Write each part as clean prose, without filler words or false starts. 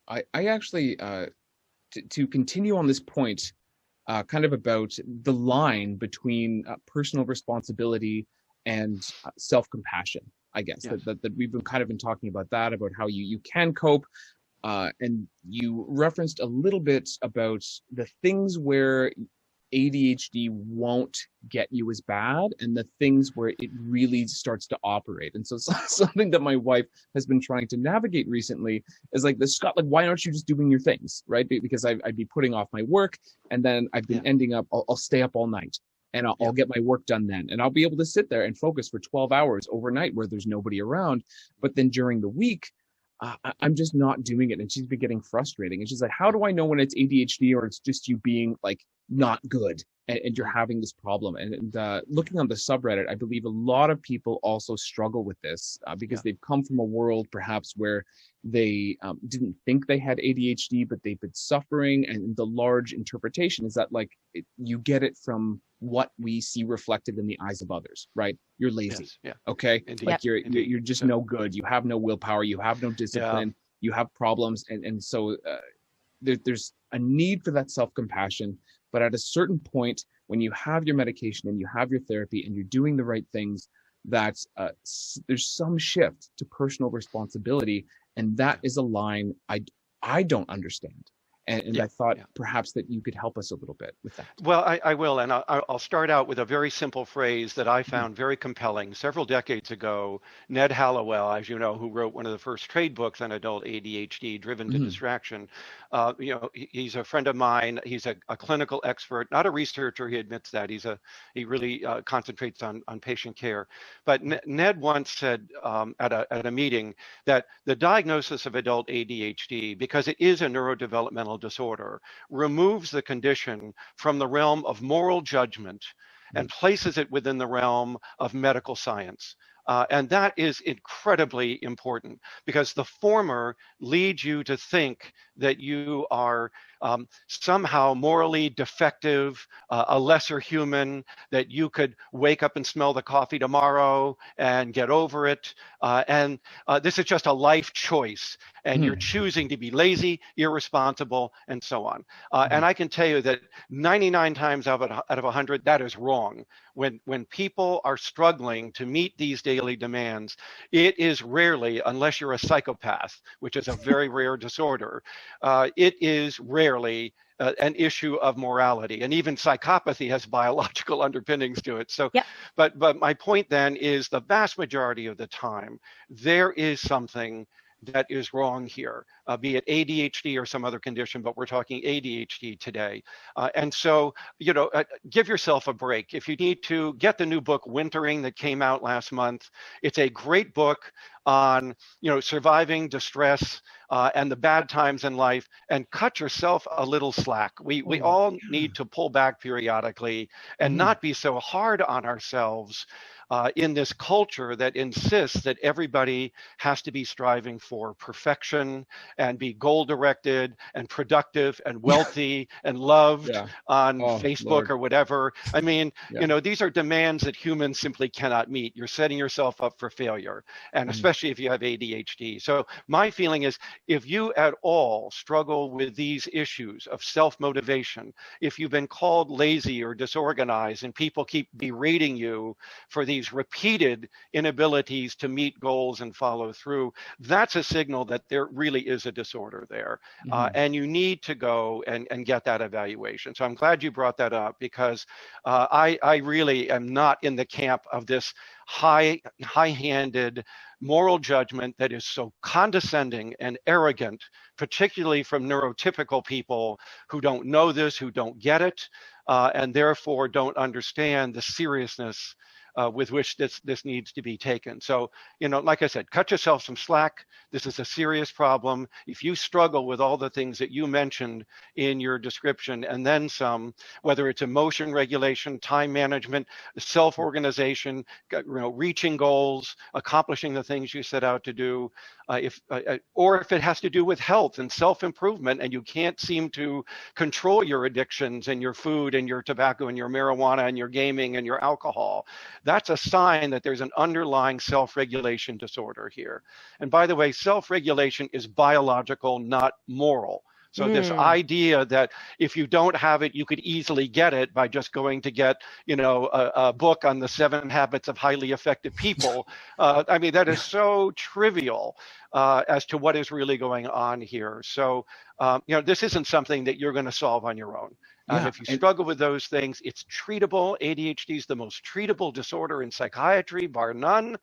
I actually, to continue on this point, kind of about the line between personal responsibility and self-compassion, I guess Yes. that we've been kind of been talking about that, about how you can cope, and you referenced a little bit about the things where ADHD won't get you as bad and the things where it really starts to operate. And so something that my wife has been trying to navigate recently is like this, Scott, like, why aren't you just doing your things? Right. Because I'd be putting off my work and then I've been Yeah. ending up, I'll stay up all night and I'll Yep. get my work done then. And I'll be able to sit there and focus for 12 hours overnight where there's nobody around. But then during the week, I'm just not doing it. And she's been getting frustrating. And she's like, how do I know when it's ADHD or it's just you being like not good and you're Mhm. having this problem? And looking on the subreddit, I believe a lot of people also struggle with this because Yeah. they've come from a world perhaps where they didn't think they had ADHD, but they've been suffering. And the large interpretation is that like you get it from what we see reflected in the eyes of others, right? You're lazy. Yes. Yeah. Okay. Indeed. Like Yep. you're Indeed. you're just Yeah. no good. You have no willpower. You have no Yeah. discipline. You have problems. And so there's a need for that self-compassion. But at a certain point, when you have your medication and you have your therapy and you're doing the right things, that there's some shift to personal responsibility. And that Yeah. is a line I don't understand. And Yeah. I thought Yeah. perhaps that you could help us a little bit with that. Well, I will, and I'll start out with a very simple phrase that I Mhm. found very compelling. Several decades ago, Ned Hallowell, as you know, who wrote one of the first trade books on adult ADHD, Driven to Mhm. Distraction, he's a friend of mine. He's a clinical expert, not a researcher. He admits that he really concentrates on patient care. But Ned once said at a meeting that the diagnosis of adult ADHD, because it is a neurodevelopmental disorder, removes the condition from the realm of moral judgment and places it within the realm of medical science. And that is incredibly important because the former leads you to think that you are somehow morally defective, a lesser human, that you could wake up and smell the coffee tomorrow and get over it. And this is just a life choice, and you're Mhm. choosing to be lazy, irresponsible, and so on. And Mhm. I can tell you that 99 times out of 100, that is wrong. When people are struggling to meet these daily demands, it is rarely, unless you're a psychopath, which is a very rare disorder, it is rarely an issue of morality, and even psychopathy has biological underpinnings to it. So, Yep. but my point then is the vast majority of the time, there is something that is wrong here, be it ADHD or some other condition, but we're talking ADHD today. And so, give yourself a break. If you need to, get the new book, Wintering, that came out last month. It's a great book on, surviving distress and the bad times in life, and cut yourself a little slack. We Oh, all yeah. need to pull back periodically and Mhm. not be so hard on ourselves in this culture that insists that everybody has to be striving for perfection and be goal directed and productive and wealthy and loved Yeah. on Oh, Facebook Lord. or whatever. I mean, Yeah. these are demands that humans simply cannot meet. You're setting yourself up for failure, and Mhm. especially if you have ADHD. So my feeling is, if you at all struggle with these issues of self-motivation, if you've been called lazy or disorganized and people keep berating you for these repeated inabilities to meet goals and follow through, that's a signal that there really is a disorder there. Mhm. And you need to go and get that evaluation. So I'm glad you brought that up, because I really am not in the camp of this high-handed moral judgment that is so condescending and arrogant, particularly from neurotypical people who don't know this, who don't get it, and therefore don't understand the seriousness with which this needs to be taken. So, like I said, cut yourself some slack. This is a serious problem. If you struggle with all the things that you mentioned in your description and then some, whether it's emotion regulation, time management, self-organization, reaching goals, accomplishing the things you set out to do, or if it has to do with health and self-improvement, and you can't seem to control your addictions and your food and your tobacco and your marijuana and your gaming and your alcohol, that's a sign that there's an underlying self-regulation disorder here. And by the way, self-regulation is biological, not moral. So this idea that if you don't have it, you could easily get it by just going to get, a book on the 7 habits of highly effective people. I mean, that is so trivial as to what is really going on here. So, this isn't something that you're going to solve on your own. If you struggle with those things, it's treatable. ADHD is the most treatable disorder in psychiatry, bar none.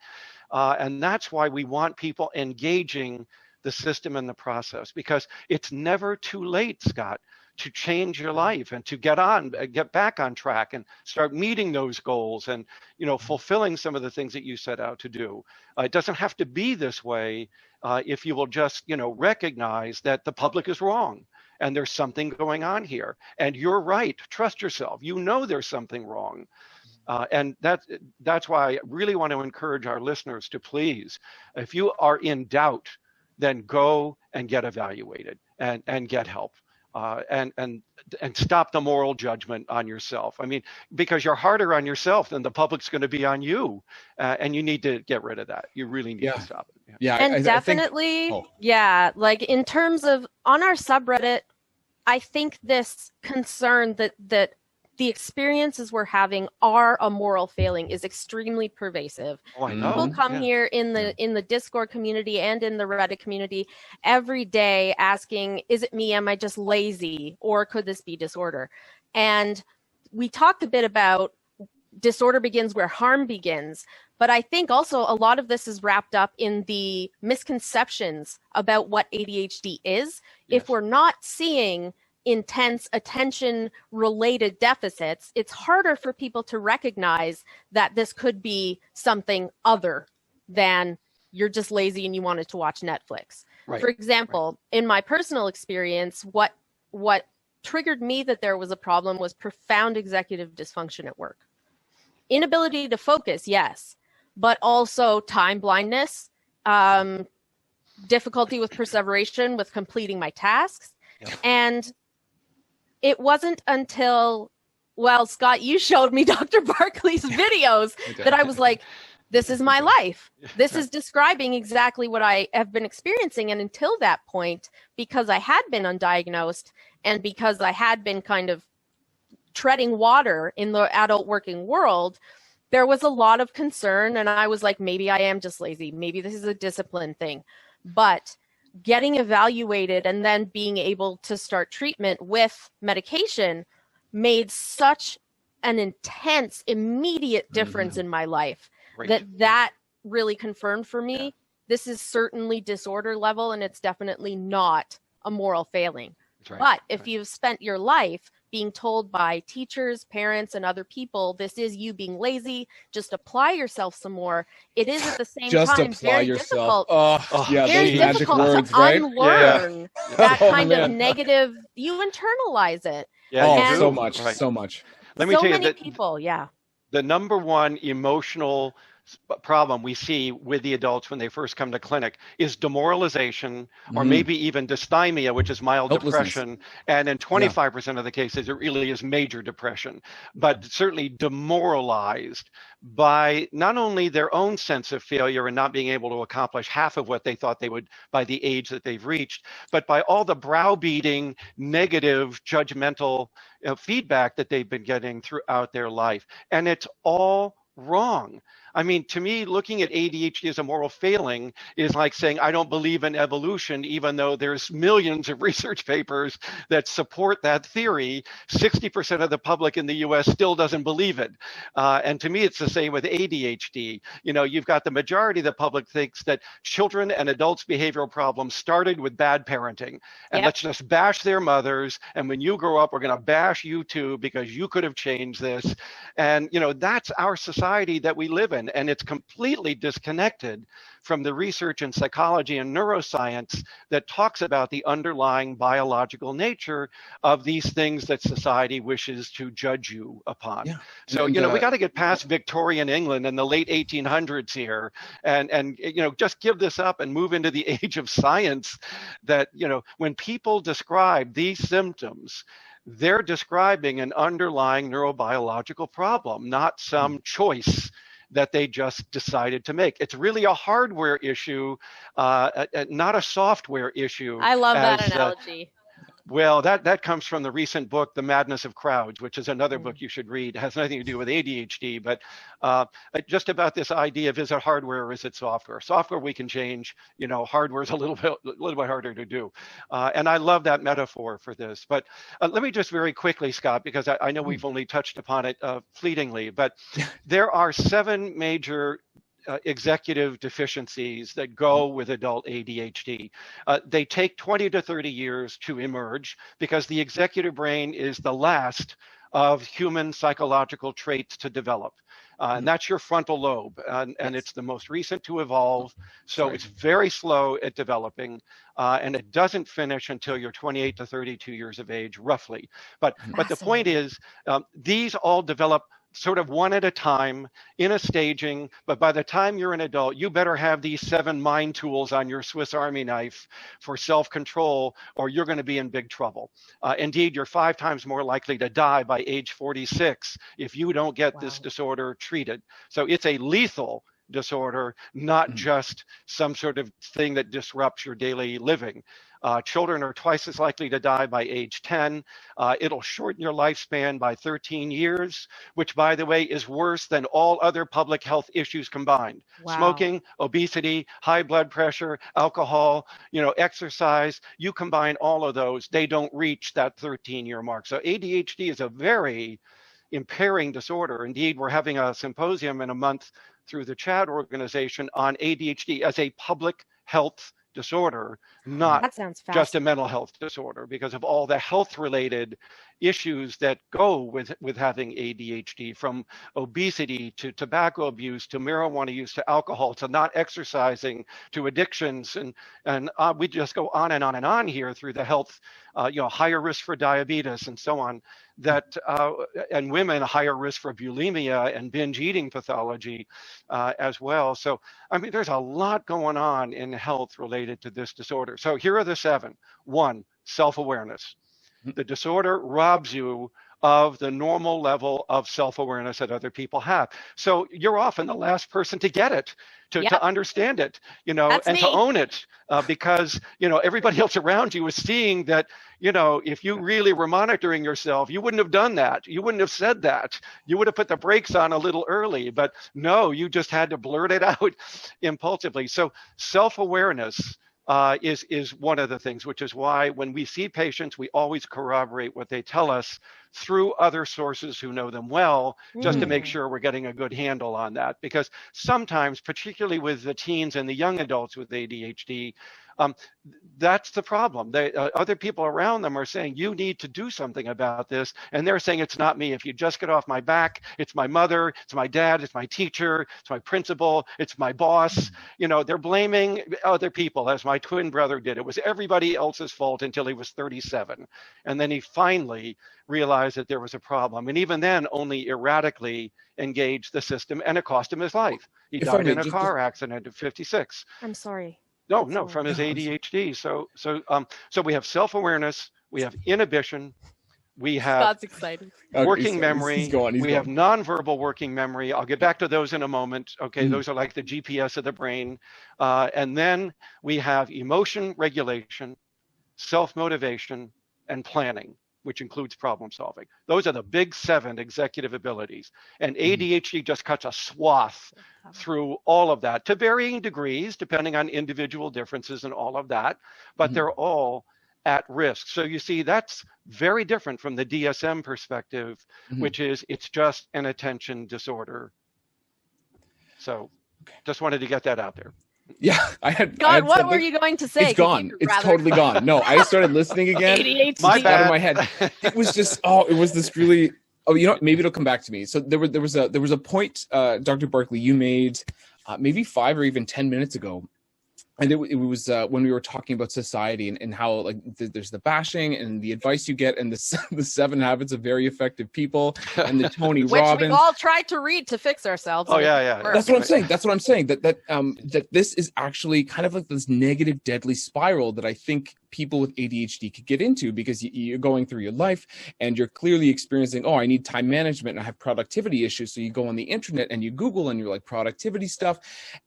And that's why we want people engaging the system and the process, because it's never too late, Scott, to change your life and to get back on track and start meeting those goals and, fulfilling some of the things that you set out to do. It doesn't have to be this way if you will just, recognize that the public is wrong and there's something going on here. And you're right. Trust yourself. There's something wrong. And that's why I really want to encourage our listeners to please, if you are in doubt, then go and get evaluated and get help. And stop the moral judgment on yourself. I mean, because you're harder on yourself than the public's going to be on you, and you need to get rid of that. You really need to stop it. And definitely, like in terms of on our subreddit, I think this concern that the experiences we're having are a moral failing is extremely pervasive. Oh, I know. People come here in the Discord community and in the Reddit community every day asking, is it me? Am I just lazy? Or could this be disorder? And we talked a bit about disorder begins where harm begins. But I think also a lot of this is wrapped up in the misconceptions about what ADHD is. Yes. If we're not seeing intense attention related deficits, it's harder for people to recognize that this could be something other than you're just lazy and you wanted to watch Netflix. Right. For example, in my personal experience, what triggered me that there was a problem was profound executive dysfunction at work. Inability to focus, yes, but also time blindness, difficulty with perseveration, with completing my tasks. Yep. And it wasn't until, Scott, you showed me Dr. Barkley's videos that I was like, this is my life. This is describing exactly what I have been experiencing. And until that point, because I had been undiagnosed and because I had been kind of treading water in the adult working world, there was a lot of concern. And I was like, maybe I am just lazy. Maybe this is a discipline thing. But getting evaluated and then being able to start treatment with medication made such an intense, immediate difference in my life that really confirmed for me, this is certainly disorder level and it's definitely not a moral failing. Right. But if you've spent your life being told by teachers, parents, and other people, this is you being lazy, just apply yourself some more. It is at the same time very difficult. Those magic words, right? Unlearn that kind of negative, you internalize it. Yeah, so much. Let me tell you that people, the number one emotional problem we see with the adults when they first come to clinic is demoralization or maybe even dysthymia, which is mild depression. And in 25% of the cases, it really is major depression, but certainly demoralized by not only their own sense of failure and not being able to accomplish half of what they thought they would by the age that they've reached, but by all the browbeating, negative, judgmental feedback that they've been getting throughout their life. And it's all wrong. I mean, to me, looking at ADHD as a moral failing is like saying, I don't believe in evolution, even though there's millions of research papers that support that theory. 60% of the public in the US still doesn't believe it. And to me, it's the same with ADHD. You've got the majority of the public thinks that children and adults' behavioral problems started with bad parenting. And let's just bash their mothers. And when you grow up, we're going to bash you too, because you could have changed this. And, that's our society that we live in. And it's completely disconnected from the research in psychology and neuroscience that talks about the underlying biological nature of these things that society wishes to judge you upon. Yeah. So, we got to get past Victorian England in the late 1800s here and just give this up and move into the age of science that, when people describe these symptoms, they're describing an underlying neurobiological problem, not some choice that they just decided to make. It's really a hardware issue, not a software issue. I love that analogy. Well, that comes from the recent book, The Madness of Crowds, which is another book you should read. It has nothing to do with ADHD, but just about this idea of, is it hardware or is it software? Software we can change, hardware is a little bit harder to do. And I love that metaphor for this. But let me just very quickly, Scott, because I know we've only touched upon it fleetingly, but there are 7 major executive deficiencies that go with adult ADHD. They take 20 to 30 years to emerge because the executive brain is the last of human psychological traits to develop. And that's your frontal lobe. And it's the most recent to evolve. So it's very slow at developing. And it doesn't finish until you're 28 to 32 years of age, roughly. But the point is, these all develop sort of one at a time in a staging, but by the time you're an adult, you better have these 7 mind tools on your Swiss Army knife for self-control, or you're going to be in big trouble. Indeed, you're 5 times more likely to die by age 46 if you don't get this disorder treated. So it's a lethal disorder, not just some sort of thing that disrupts your daily living. Children are twice as likely to die by age 10. It'll shorten your lifespan by 13 years, which, by the way, is worse than all other public health issues combined. Smoking, obesity, high blood pressure, alcohol, exercise, you combine all of those, they don't reach that 13-year mark. So ADHD is a very impairing disorder. Indeed, we're having a symposium in a month through the CHAD organization on ADHD as a public health disorder, not just a mental health disorder, because of all the health-related issues that go with having ADHD, from obesity to tobacco abuse to marijuana use to alcohol to not exercising to addictions, and we just go on and on and on here through the health, higher risk for diabetes and so on, that and women higher risk for bulimia and binge eating pathology as well. So I mean, there's a lot going on in health related to this disorder. So here are the 7. 1, self-awareness. The disorder robs you of the normal level of self-awareness that other people have. So you're often the last person to get it, to understand it, to own it, because, everybody else around you is seeing that, if you really were monitoring yourself, you wouldn't have done that. You wouldn't have said that. You would have put the brakes on a little early, but no, you just had to blurt it out impulsively. So self-awareness is one of the things, which is why when we see patients, we always corroborate what they tell us through other sources who know them well, just to make sure we're getting a good handle on that. Because sometimes, particularly with the teens and the young adults with ADHD, that's the problem. Other people around them are saying, you need to do something about this. And they're saying, it's not me. If you just get off my back, it's my mother, it's my dad, it's my teacher, it's my principal, it's my boss. They're blaming other people, as my twin brother did. It was everybody else's fault until he was 37. And then he finally realized that there was a problem. And even then, only erratically engaged the system, and it cost him his life. He died in a car accident at 56. I'm sorry. No, from his ADHD. So we have self-awareness, we have inhibition, we have working memory, we have nonverbal working memory. I'll get back to those in a moment. Okay, those are like the GPS of the brain. And then we have emotion regulation, self-motivation, and planning, which includes problem solving. Those are the big 7 executive abilities. And ADHD just cuts a swath through all of that to varying degrees, depending on individual differences and all of that, but they're all at risk. So you see, that's very different from the DSM perspective, which is it's just an attention disorder. So just wanted to get that out there. Yeah, what were you going to say? It's gone. It's totally gone. No, I started listening again. ADHD. Out of my head. It was just, it was this really, maybe it'll come back to me. So there was a point, Dr. Barkley, you made maybe 5 or even 10 minutes ago. And it was when we were talking about society and how there's the bashing and the advice you get and the 7 habits of very effective people and the Tony Robbins. Which we all tried to read to fix ourselves. Oh yeah. That's what I'm saying. That's what I'm saying. That this is actually kind of like this negative, deadly spiral that I think people with ADHD could get into, because you're going through your life and you're clearly experiencing, oh, I need time management and I have productivity issues. So you go on the internet and you Google and you're like, productivity stuff.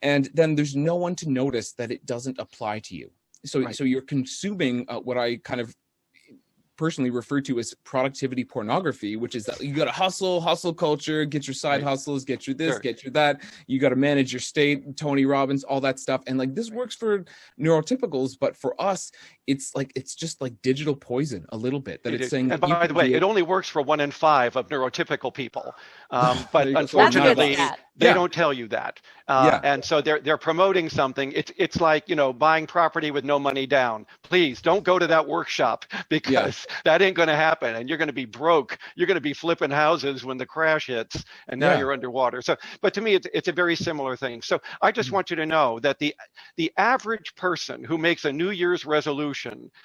And then there's no one to notice that it doesn't apply to you. So, so you're consuming what I kind of personally refer to as productivity pornography, which is that you got to hustle culture, get your side hustles, get your this, get your that. You got to manage your state, Tony Robbins, all that stuff. And like, this works for neurotypicals, but for us, it's like, it's just like digital poison a little bit, that it's saying. And by the way, it only works for 1 in 5 of neurotypical people. But unfortunately, they don't tell you that. And so they're promoting something. It's like, you know, buying property with no money down. Please don't go to that workshop, because that ain't going to happen. And you're going to be broke. You're going to be flipping houses when the crash hits, and now you're underwater. So, but to me, it's a very similar thing. So I just want you to know that the average person who makes a New Year's resolution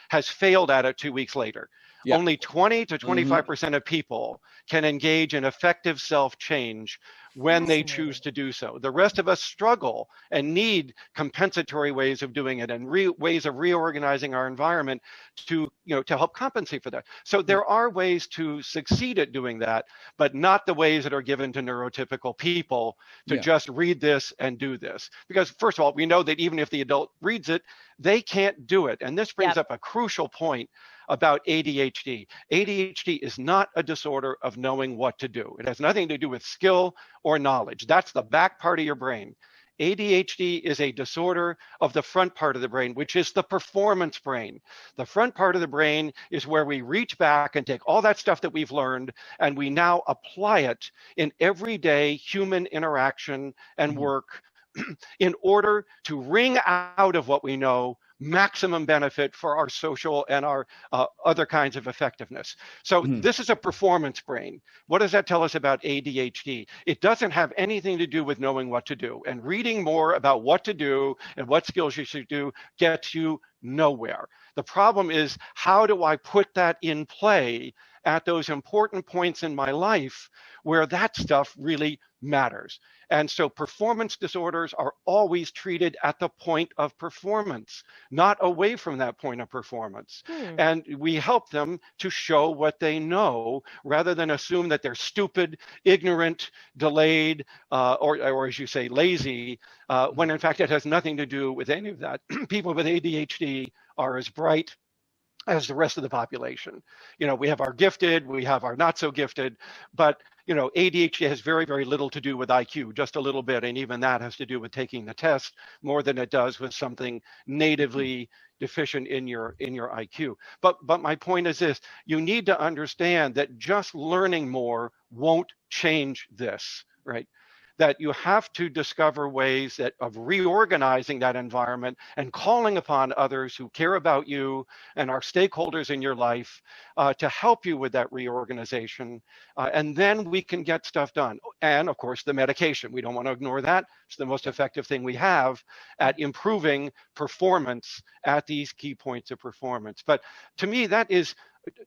has failed at it 2 weeks later. Only 20 to 25% of people can engage in effective self-change when they choose to do so. The rest of us struggle and need compensatory ways of doing it, and ways of reorganizing our environment to help compensate for that. So there are ways to succeed at doing that, but not the ways that are given to neurotypical people to just read this and do this. Because first of all, we know that even if the adult reads it, they can't do it. And this brings up a crucial point about ADHD. ADHD is not a disorder of knowing what to do. It has nothing to do with skill or knowledge. That's the back part of your brain. ADHD is a disorder of the front part of the brain, which is the performance brain. The front part of the brain is where we reach back and take all that stuff that we've learned, and we now apply it in everyday human interaction and work in order to wring out of what we know maximum benefit for our social and our other kinds of effectiveness. So this is a performance brain. What does that tell us about ADHD? It doesn't have anything to do with knowing what to do. And reading more about what to do and what skills you should do gets you nowhere. The problem is, how do I put that in play at those important points in my life where that stuff really matters? And so performance disorders are always treated at the point of performance, not away from that point of performance. And we help them to show what they know, rather than assume that they're stupid, ignorant, delayed, or as you say, lazy, when in fact it has nothing to do with any of that. People with ADHD are as bright as the rest of the population. You know, we have our gifted, we have our not so gifted, but you know, ADHD has very, very little to do with IQ, just a little bit. And even that has to do with taking the test more than it does with something natively deficient in your IQ. But my point is this: you need to understand that just learning more won't change this, right? That you have to discover ways of reorganizing that environment and calling upon others who care about you and are stakeholders in your life to help you with that reorganization. And then we can get stuff done. And of course, the medication, we don't want to ignore that. It's the most effective thing we have at improving performance at these key points of performance. But to me, that is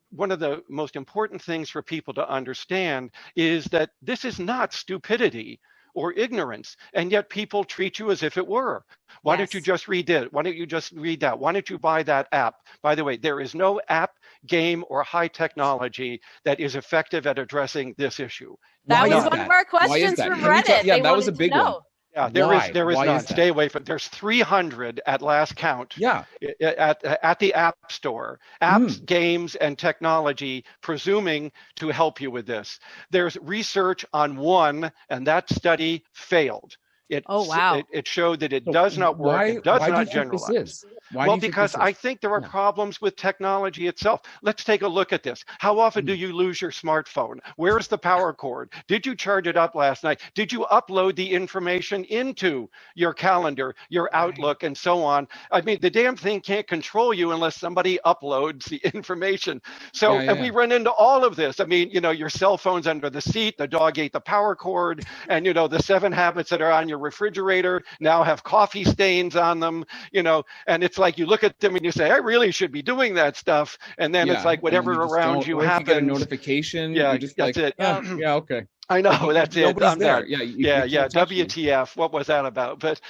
one of the most important things for people to understand, is that this is not stupidity or ignorance, and yet people treat you as if it were. Why don't you just read it? Why don't you just read that? Why don't you buy that app? By the way, there is no app, game, or high technology that is effective at addressing this issue. That was one of our questions from Reddit. Yeah, that was a big one. Yeah, there is none. Stay away from. There's 300 at last count. Yeah. At the App Store, apps, games, and technology, presuming to help you with this. There's research on one, and that study failed. It showed that it does not work. It does not generalize. Well, because I think there are problems with technology itself. Let's take a look at this. How often do you lose your smartphone? Where's the power cord? Did you charge it up last night? Did you upload the information into your calendar, your Outlook, and so on? I mean, the damn thing can't control you unless somebody uploads the information. So, and we run into all of this. I mean, you know, your cell phone's under the seat, the dog ate the power cord, and, you know, the 7 habits that are on your refrigerator now have coffee stains on them, you know, and it's it's like you look at them and you say, I really should be doing that stuff. And then it's like whatever around you happens. You get a notification. Yeah, you're just that's like, it. Yeah, okay. I know, that's it. Nobody's there. Done. Yeah, WTF? What was that about? But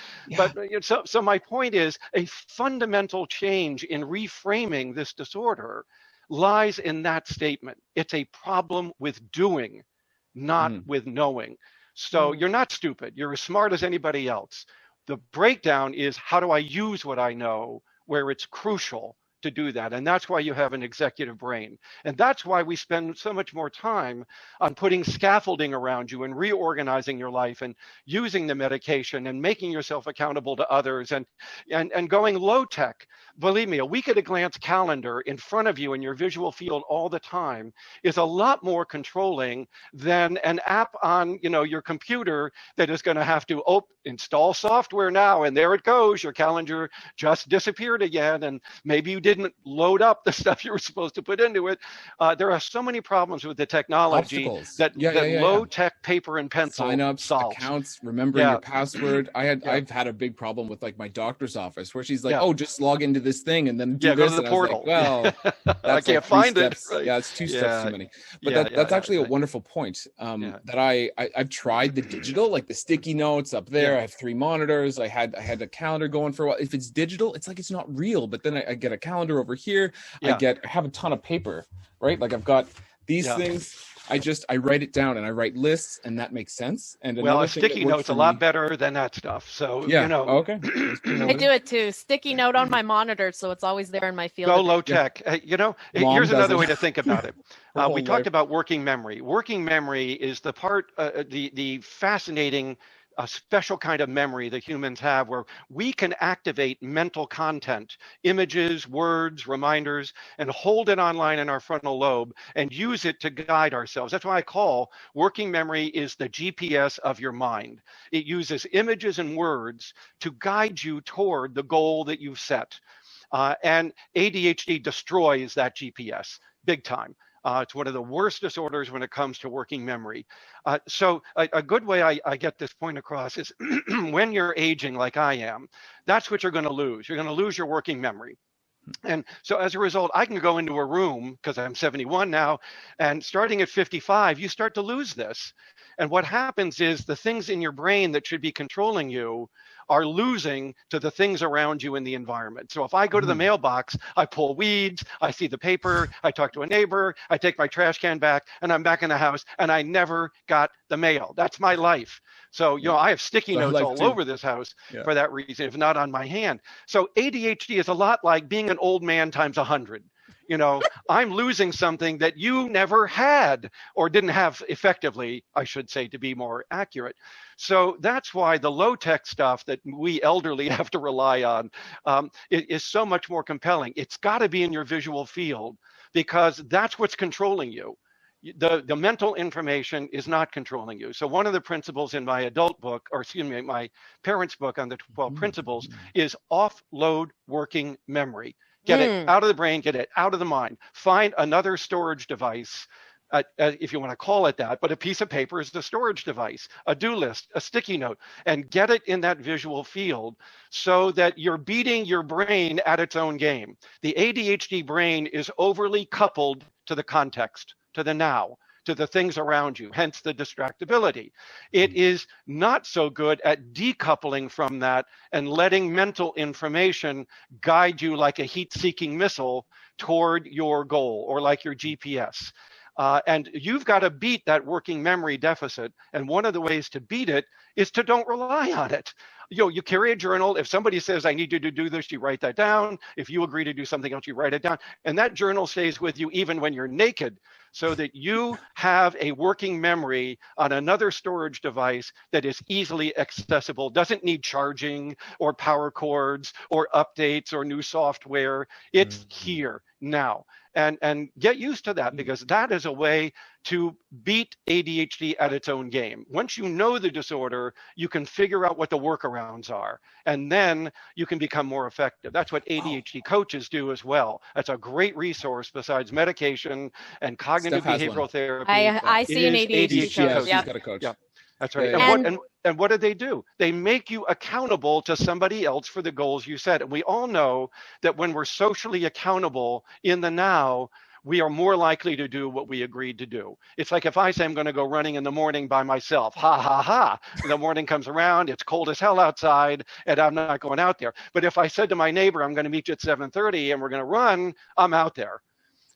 so my point is, a fundamental change in reframing this disorder lies in that statement. It's a problem with doing, not with knowing. So you're not stupid. You're as smart as anybody else. The breakdown is, how do I use what I know where it's crucial to do that? And that's why you have an executive brain. And that's why we spend so much more time on putting scaffolding around you and reorganizing your life and using the medication and making yourself accountable to others and going low tech. Believe me, a week at a glance calendar in front of you in your visual field all the time is a lot more controlling than an app on your computer that is going to have to install software now, and there it goes. Your calendar just disappeared again, and maybe you didn't load up the stuff you were supposed to put into it. There are so many problems with the technology that low tech paper and pencil sign-ups, solves. accounts, remembering your password. I've had a big problem with like my doctor's office where she's like, oh, just log into this thing and then do this. Go to the portal. Like, well, I can't find it. Right. Yeah, it's 2 steps too many. But that's actually a wonderful point. That I've tried the digital, like the sticky notes up there. I have 3 monitors. I had a calendar going for a while. If it's digital, it's like it's not real. But then I get a calendar over here. I have a ton of paper, right? Like I've got these things. I write it down and I write lists, and that makes sense. And a sticky note's a lot better than that stuff. So okay. I do it too. Sticky note on my monitor, so it's always there in my field. Go low tech. Here's another way to think about it. We talked about working memory. Working memory is the part, the fascinating a special kind of memory that humans have where we can activate mental content, images, words, reminders, and hold it online in our frontal lobe and use it to guide ourselves. That's why I call working memory is the GPS of your mind. It uses images and words to guide you toward the goal that you've set. And ADHD destroys that GPS big time. It's one of the worst disorders when it comes to working memory. So a good way I get this point across is when you're aging like I am, that's what you're going to lose. You're going to lose your working memory. And so as a result, I can go into a room, because I'm 71 now, and starting at 55, you start to lose this. And what happens is the things in your brain that should be controlling you are losing to the things around you in the environment. So if I go to the mailbox, I pull weeds, I see the paper, I talk to a neighbor, I take my trash can back, and I'm back in the house, and I never got the mail. That's my life. So, I have sticky notes all over this house for that reason, if not on my hand. So ADHD is a lot like being an old man times 100. I'm losing something that you never had or didn't have effectively, I should say, to be more accurate. So that's why the low-tech stuff that we elderly have to rely on is so much more compelling. It's got to be in your visual field because that's what's controlling you. The mental information is not controlling you. So one of the principles in my adult book, or excuse me, my parents' book on the 12 principles is offload working memory. Get it out of the brain, get it out of the mind. Find another storage device, if you want to call it that, but a piece of paper is the storage device, a do list, a sticky note, and get it in that visual field so that you're beating your brain at its own game. The ADHD brain is overly coupled to the context, to the now, to the things around you, hence the distractibility. It is not so good at decoupling from that and letting mental information guide you like a heat-seeking missile toward your goal, or like your GPS. And you've got to beat that working memory deficit. And one of the ways to beat it is to don't rely on it. You carry a journal. If somebody says, I need you to do this, you write that down. If you agree to do something else, you write it down. And that journal stays with you even when you're naked, so that you have a working memory on another storage device that is easily accessible, doesn't need charging or power cords or updates or new software. It's here now. And get used to that, because that is a way to beat ADHD at its own game. Once you know the disorder, you can figure out what the workarounds are, and then you can become more effective. That's what ADHD coaches do as well. That's a great resource besides medication and cognitive behavioral therapy. I see an ADHD coach. She's got a coach. Yeah. That's right. Yeah. And what do? They make you accountable to somebody else for the goals you set. And we all know that when we're socially accountable in the now, we are more likely to do what we agreed to do. It's like if I say I'm going to go running in the morning by myself, ha, ha, ha. The morning comes around, it's cold as hell outside, and I'm not going out there. But if I said to my neighbor, I'm going to meet you at 7:30 and we're going to run, I'm out there.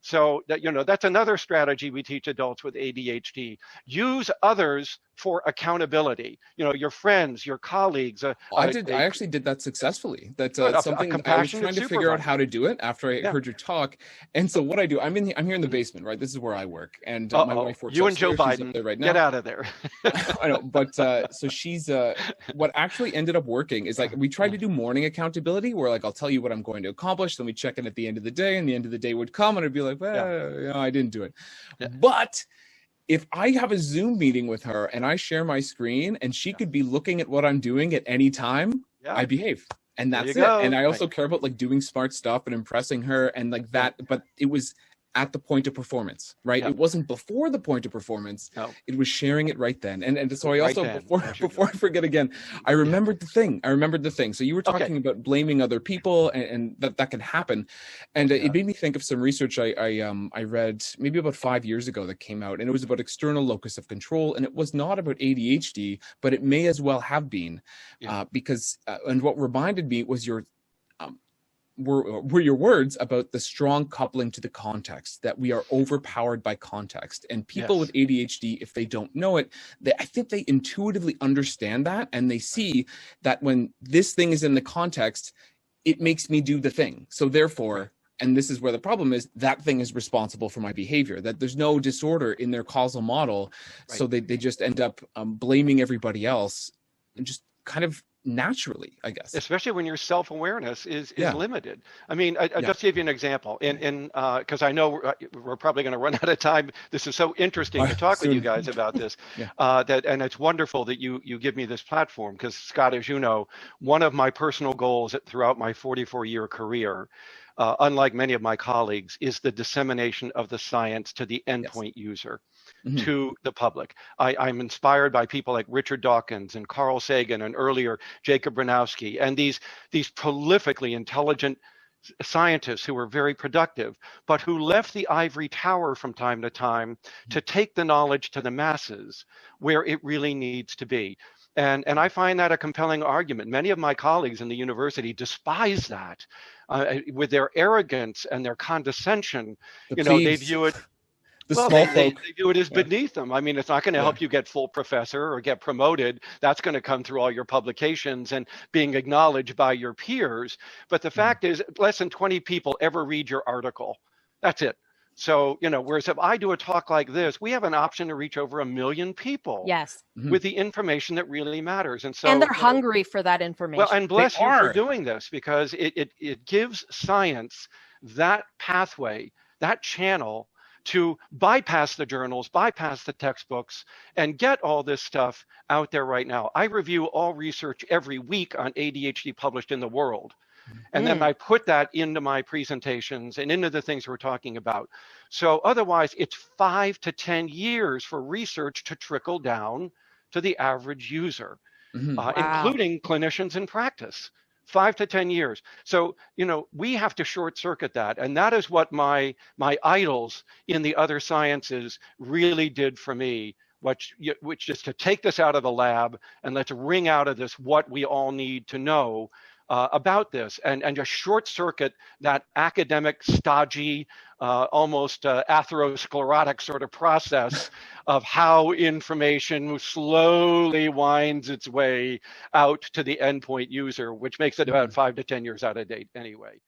So that, that's another strategy we teach adults with ADHD. Use others for accountability. Your friends, your colleagues. I actually did that successfully. That's something I was trying to figure out how to do it after I heard your talk. And so what I do, I'm here in the basement, right? This is where I work, and my wife works. You and Joe upstairs. She's Biden, up there right now. Get out of there. I know, but so she's what actually ended up working is like we tried to do morning accountability, where like I'll tell you what I'm going to accomplish, then we check in at the end of the day, and the end of the day would come, and I'd be like, I didn't do it, but if I have a Zoom meeting with her and I share my screen and she could be looking at what I'm doing at any time, I behave. And that's it. And I also care about like doing smart stuff and impressing her and like that. But it was at the point of performance, right? It wasn't before the point of performance. It was sharing it right then. And so I also, before I forget again, I remembered the thing. So you were talking about blaming other people and that can happen. And it made me think of some research I read maybe about 5 years ago that came out, and it was about external locus of control. And it was not about ADHD, but it may as well have been because, and what reminded me was were your words about the strong coupling to the context, that we are overpowered by context. And people with ADHD, if they don't know it, I think they intuitively understand that, and they see that when this thing is in the context, it makes me do the thing. So therefore, and this is where the problem is, that thing is responsible for my behavior, that there's no disorder in their causal model. So they just end up blaming everybody else, and just kind of naturally, I guess. Especially when your self-awareness is limited. I mean, I'll just give you an example. Because I know we're probably going to run out of time. This is so interesting to talk with you guys about this. And it's wonderful that you give me this platform, because Scott, as you know, one of my personal goals throughout my 44-year career, unlike many of my colleagues, is the dissemination of the science to the endpoint user. To the public. I'm inspired by people like Richard Dawkins and Carl Sagan, and earlier Jacob Bronowski, and these prolifically intelligent scientists who were very productive, but who left the ivory tower from time to time to take the knowledge to the masses where it really needs to be. And I find that a compelling argument. Many of my colleagues in the university despise that with their arrogance and their condescension. They view it. They view it as beneath them. I mean, it's not going to help you get full professor or get promoted. That's going to come through all your publications and being acknowledged by your peers. But the fact is, less than 20 people ever read your article. That's it. So, whereas if I do a talk like this, we have an option to reach over 1 million people with the information that really matters. And so, and they're hungry for that information. Well, and bless you for doing this, because it gives science that pathway, that channel, to bypass the journals, bypass the textbooks, and get all this stuff out there right now. I review all research every week on ADHD published in the world. And then I put that into my presentations and into the things we're talking about. So otherwise, it's 5 to 10 years for research to trickle down to the average user, including clinicians in practice. 5 to 10 years. So, we have to short circuit that. And that is what my idols in the other sciences really did for me, which is to take this out of the lab and let's wring out of this what we all need to know about this, and just short circuit that academic, stodgy, almost atherosclerotic sort of process of how information slowly winds its way out to the endpoint user, which makes it about 5 to 10 years out of date anyway.